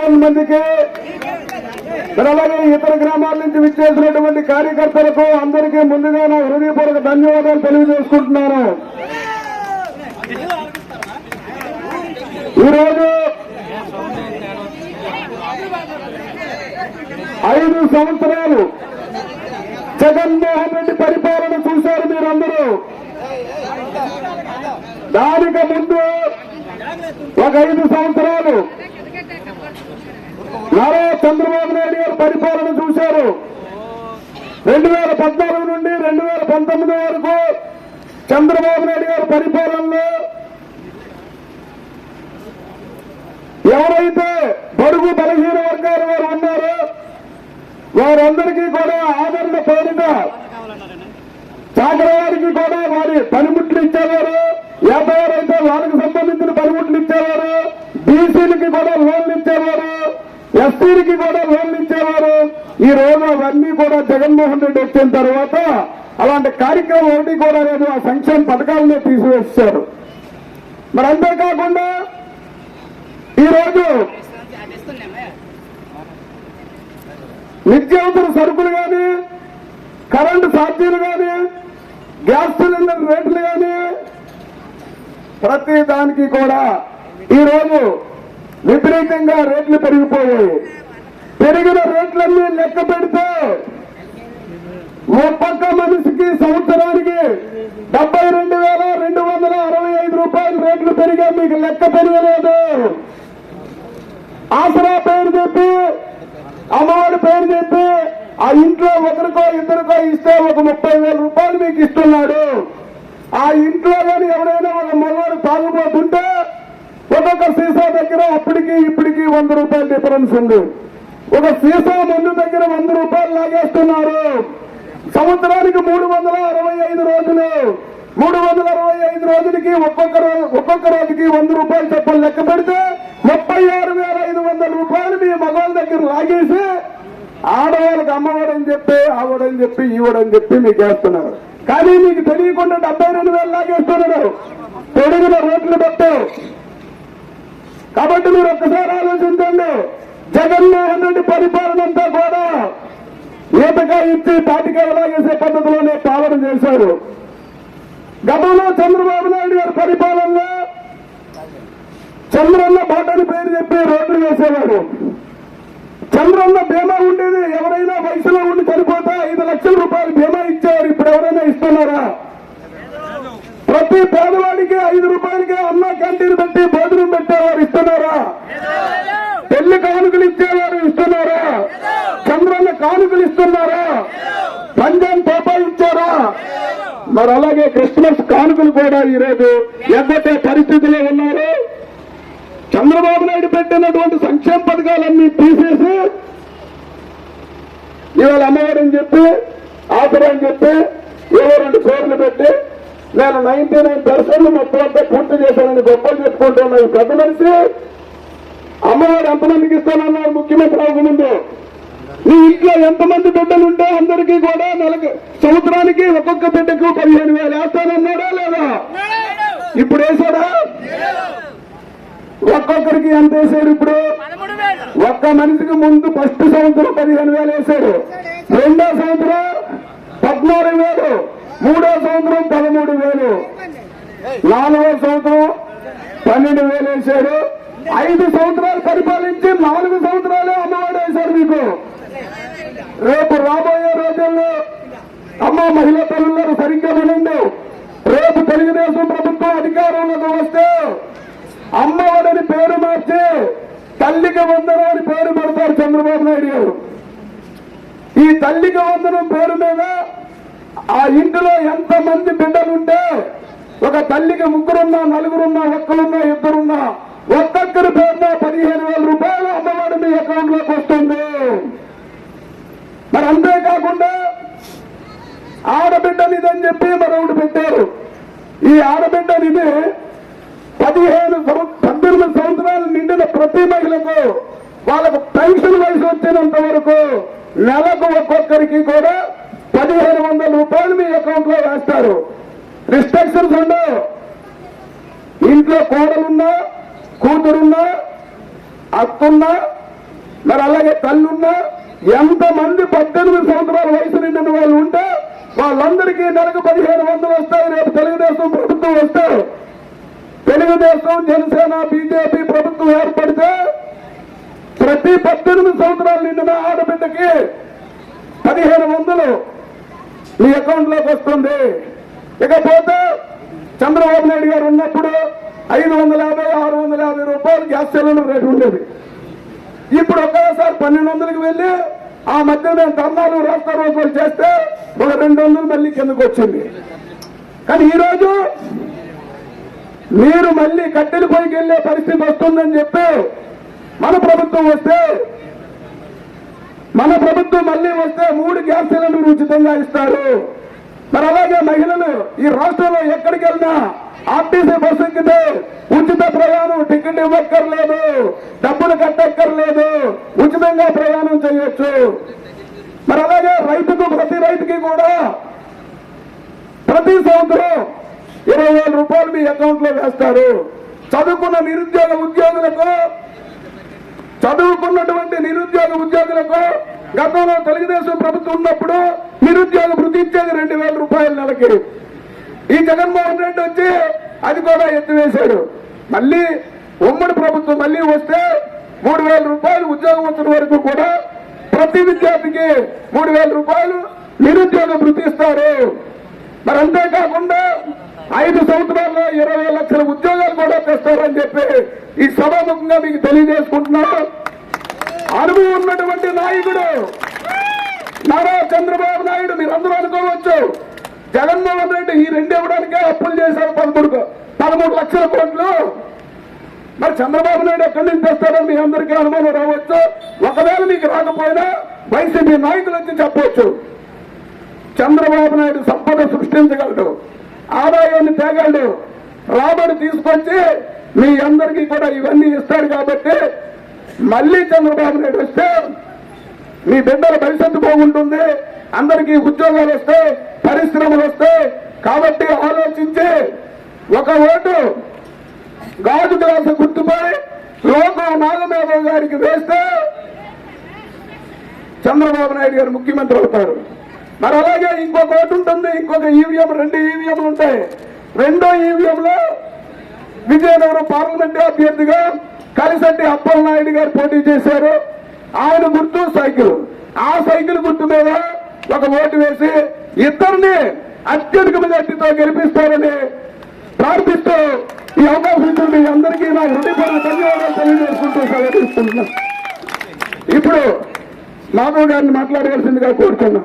10,000 మందికి అలాగే ఇతర గ్రామాల నుంచి విచ్చేసినటువంటి కార్యకర్తలకు అందరికీ ముందుగా నా హృదయపూర్వక ధన్యవాదాలు తెలియజేసుకుంటున్నాను. ఈరోజు 5 సంవత్సరాలు జగన్మోహన్ రెడ్డి పరిపాలన చూశారు మీరందరూ. దానికి ముందు ఒక 5 సంవత్సరాలు నారా చంద్రబాబు నాయుడు గారు పరిపాలన చూశారు. 2014 నుండి 2019 వరకు చంద్రబాబు నాయుడు గారి పరిపాలనలో ఎవరైతే బడుగు బలహీన వర్గాల వారు ఉన్నారో వారందరికీ కూడా ఆదరణ పేరిట చాకర వారికి కూడా వారి పనిముట్లు ఇచ్చేవారు, వ్యాపారైతే వారికి సంబంధించిన పనిముట్లు ఇచ్చేవారు, బీసీలకి కూడా లోన్లు ఇచ్చేవారు, ఎస్సీలకి కూడా లోన్లు ఇచ్చేవారు. ఈ రోజు అవన్నీ కూడా జగన్మోహన్ రెడ్డి వచ్చిన తర్వాత అలాంటి కార్యక్రమం ఒకటి కూడా లేదు. ఆ సంక్షేమ పథకాలనే తీసివేశారు. మరి అంతేకాకుండా ఈరోజు నిత్యావసర సరుకులు కానీ, కరెంటు ఛార్జీలు కానీ, గ్యాస్ సిలిండర్ రేట్లు కానీ ప్రతి దానికి కూడా ఈరోజు విపరీతంగా రేట్లు పెరిగిపోయాయి. పెరిగిన రేట్లన్నీ లెక్క పెడితే ఒక్కొక్క మనిషికి సంవత్సరానికి 72,265 రూపాయలు రేట్లు పెరిగా మీకు లెక్క పెరగలేదు. ఆసరా పేరు చెప్పి, అమ్మఒడి పేరు చెప్పి ఆ ఇంట్లో ఒకరికో ఇద్దరికో ఇస్తే ఒక 30,000 రూపాయలు మీకు ఇస్తున్నాడు. ఆ ఇంట్లో కానీ ఎవరైనా ఒక మగవాడు తాగుబోతుంటే ఒక్కొక్క సీసా దగ్గర అప్పటికి ఇప్పటికి 100 రూపాయల డిఫరెన్స్ ఉంది. ఒక సీసా మందు దగ్గర 100 రూపాయలు లాగేస్తున్నారు. సంవత్సరానికి 365 రోజులు, 365 రోజులకి ఒక్కొక్క రోజుకి 100 రూపాయలు చొప్పున లెక్క పెడితే 36,500 రూపాయలు మీ మగవాళ్ళ దగ్గర లాగేసి ఆడవాళ్ళకి అమ్మవాడని చెప్పి, ఆవిడని చెప్పి, ఈవిడని చెప్పి మీకు వేస్తున్నారు. కానీ మీకు తెలియకుండా 72,000 లాగేస్తున్నారు పెరిగిన రేట్లు బట్టి. కాబట్టి మీరు ఒక్కసారి ఆలోచించండి. జగన్మోహన్ రెడ్డి పరిపాలన అంతా కూడా ఈతగా ఇచ్చి తాటిగా లాగేసే పద్ధతిలోనే పాలన చేశారు. గతంలో చంద్రబాబు నాయుడు గారి పరిపాలనలో చంద్రన్న బాటని పేరు చెప్పి రోడ్లు వేసేవాడు. చంద్రన్న బీమా ఉండేది. ఎవరైనా వయసులో ఉండి చనిపోతే 5 లక్షల రూపాయలు బీమా ఇచ్చేవారు. ఇప్పుడు ఎవరైనా ఇస్తున్నారా? ప్రతి పేదవాడికి 5 రూపాయలకే అన్న క్యాంటీన్ పెట్టి భోజనం పెట్టేవారు ఇస్తున్నారా? పెళ్లి కానుకలు ఇచ్చేవారు ఇస్తున్నారా? చంద్రన్న కానుకలు ఇస్తున్నారా? రంజాన్ తోపా ఇచ్చారా? మరి అలాగే క్రిస్మస్ కానుకలు కూడా ఈరోజు ఎగ్గొట్టే పరిస్థితిలో ఉన్నారు. చంద్రబాబు నాయుడు పెట్టినటువంటి సంక్షేమ పథకాలన్నీ తీసేసి ఇవాళ అమ్మవారని చెప్పి, ఆసరా అని చెప్పి ఏవో 2 కోర్లు పెట్టి నేను 99% మొత్తం అంతా పూర్తి చేశానని గొప్పలు చెప్పుకుంటున్నా. ఈ పెద్ద మనిషి అమ్మవారు ఎంతమందికి ఇస్తానన్నారు ముఖ్యమంత్రి అవ్వకముందు? నీ ఇంట్లో ఎంతమంది బిడ్డలుంటే అందరికీ కూడా సంవత్సరానికి ఒక్కొక్క బిడ్డకు 15,000 వేస్తానన్నాడా లేదా? ఇప్పుడు వేశాడా? ఒక్కొక్కరికి ఎంత వేశాడు? ఇప్పుడు ఒక్క మనిషికి ముందు ఫస్ట్ సంవత్సరం 15,000 వేశాడు, రెండో సంవత్సరం 14,000, మూడో సంవత్సరం 13,000, నాలుగో సంవత్సరం 12,000 వేశాడు. 5 సంవత్సరాలు పరిపాలించి 4 సంవత్సరాలే అమ్మఒడి వేశారు మీకు. రేపు రాబోయే రోజుల్లో అమ్మ మహిళా తల్లులను సరిగ్గా వినండి. రేపు తెలుగుదేశం ప్రభుత్వం అధికారంలోకి వస్తే అమ్మఒడిని పేరు మార్చి తల్లికి వందనం అని పేరు పెడతారు చంద్రబాబు నాయుడు గారు. ఈ తల్లికి వందనం పేరు మీద ఆ ఇంటిలో ఎంతమంది బిడ్డలుంటే, ఒక తల్లికి 3 4 ఒక్కరున్నా 2 ఒక్కొక్కరి పేరున 15,000 రూపాయలు అమ్మఒడి మీ అకౌంట్ లోకి వస్తుంది. మరి అంతేకాకుండా ఆడబిడ్డ నిధి అని చెప్పి మరొకటి పెట్టారు. ఈ ఆడబిడ్డ నిధి 18 సంవత్సరాలు నిండిన ప్రతి మహిళకు వాళ్ళకు పెన్షన్ వయసు వచ్చినంత వరకు నెలకు ఒక్కొక్కరికి కూడా 1,500 రూపాయలు మీ అకౌంట్ లో వేస్తారు. రిస్ట్రిక్షన్స్ ఉండవు. ఇంట్లో కోడలున్నా, కూతురున్నా, అత్తున్నా, మరి అలాగే తల్లున్నా ఎంతమంది 18 సంవత్సరాల వయసు నిండిన వాళ్ళు ఉంటే వాళ్ళందరికీ నెలకు 1500 వస్తాయి. రేపు తెలుగుదేశం ప్రభుత్వం వస్తే, తెలుగుదేశం జనసేన బీజేపీ ప్రభుత్వం ఏర్పడితే ప్రతి 18 సంవత్సరాలు నిండిన ఆడబిడ్డకి 1500 మీ అకౌంట్ లోకి వస్తుంది. ఇకపోతే చంద్రబాబు నాయుడు గారు ఉన్నప్పుడు 550, 650 రూపాయలు గ్యాస్ సిలిండర్ రేటు ఉండేది. ఇప్పుడు ఒక్కసారి 1200కి వెళ్ళి ఆ మధ్య మేము ధర్నాలు రాష్ట్ర రోజులు చేస్తే ఒక 200 మళ్ళీ కిందకు వచ్చింది. కానీ ఈరోజు మీరు మళ్ళీ కట్టెల పొయ్యికి వెళ్లే పరిస్థితి వస్తుందని చెప్పి మన ప్రభుత్వం మళ్ళీ వస్తే 3 గ్యాస్ సిలిండర్లు ఉచితంగా ఇస్తారు. మరి అలాగే మహిళలు ఈ రాష్ట్రంలో ఎక్కడికి వెళ్ళినా ఆర్టీసీ బస్సు ఎక్కితే ఉచిత ప్రయాణం, టికెట్ ఇవ్వక్కర్లేదు, డబ్బులు కట్టక్కర్లేదు, ఉచితంగా ప్రయాణం చేయొచ్చు. మరి అలాగే ప్రతి రైతుకి కూడా ప్రతి సంవత్సరం 20,000 రూపాయలు మీ అకౌంట్ లో వేస్తారు. చదువుకున్నటువంటి నిరుద్యోగ ఉద్యోగులకు గతంలో తెలుగుదేశం ప్రభుత్వం ఉన్నప్పుడు నిరుద్యోగ వృత్తి ఇచ్చేది 2,000 రూపాయల నెలకి. ఈ జగన్మోహన్ రెడ్డి వచ్చి అది కూడా ఎత్తివేశాడు. మళ్ళీ ఉమ్మడి ప్రభుత్వం మళ్ళీ వస్తే 3,000 రూపాయలు ఉద్యోగం వచ్చిన వరకు కూడా ప్రతి విద్యార్థికి 3,000 రూపాయలు నిరుద్యోగ వృత్తి ఇస్తారు. మరి అంతేకాకుండా 5 సంవత్సరాల్లో 20 లక్షల ఉద్యోగాలు కూడా తెస్తారని చెప్పి ఈ సభాముఖంగా మీకు తెలియజేసుకుంటున్నాను. అనుభవం ఉన్నటువంటి నాయకుడు నారా చంద్రబాబు నాయుడు. మీరందరూ అనుకోవచ్చు జగన్మోహన్ రెడ్డి ఈ 2 ఇవ్వడానికే అప్పులు చేశారు 13 లక్షల కోట్లు. మరి చంద్రబాబు నాయుడు ఎక్కడి నుంచి తెస్తారని మీ అందరికీ అనుమానం రావచ్చు. ఒకవేళ మీకు రాకపోయినా వైసీపీ నాయకులు వచ్చి చెప్పవచ్చు, చంద్రబాబు నాయుడు సంపద సృష్టించగలడు, ఆదాయాన్ని తేగలడు, రాబడి తీసుకొచ్చి మీ అందరికీ కూడా ఇవన్నీ ఇస్తాడు. కాబట్టి మళ్ళీ చంద్రబాబు నాయుడు వస్తే మీ బిడ్డల భవిష్యత్తు బాగుంటుంది, అందరికీ ఉద్యోగాలు వస్తాయి, పరిశ్రమలు వస్తాయి. కాబట్టి ఆలోచించి ఒక ఓటు గాజు గ్లాసు గుర్తుపై లోకం నాగమేధవ్ గారికి వేస్తే చంద్రబాబు నాయుడు గారు ముఖ్యమంత్రి అవుతారు. మరి అలాగే ఇంకొక ఓటు ఉంటుంది, ఇంకొక ఈవీఎం, 2 ఈవీఎంలు ఉంటాయి. 2వ ఈవీఎంలో విజయనగరం పార్లమెంటు అభ్యర్థిగా కలిసంటి అప్పలనాయుడు గారు పోటీ చేశారు. ఆయన గుర్తు సైకిల్. ఆ సైకిల్ గుర్తు మీద ఒక ఓటు వేసి ఇద్దరిని అత్యధిక మెజార్టీతో గెలిపిస్తారని ప్రార్థిస్తూ ఈ అవకాశం ఇచ్చిన మీ అందరికీ నా హృదయపూర్వక ధన్యవాదాలు తెలియజేసుకుంటూ సెలవుస్తున్నాను. ఇప్పుడు మాధవ్ గారిని మాట్లాడవలసిందిగా కోరుతున్నాను.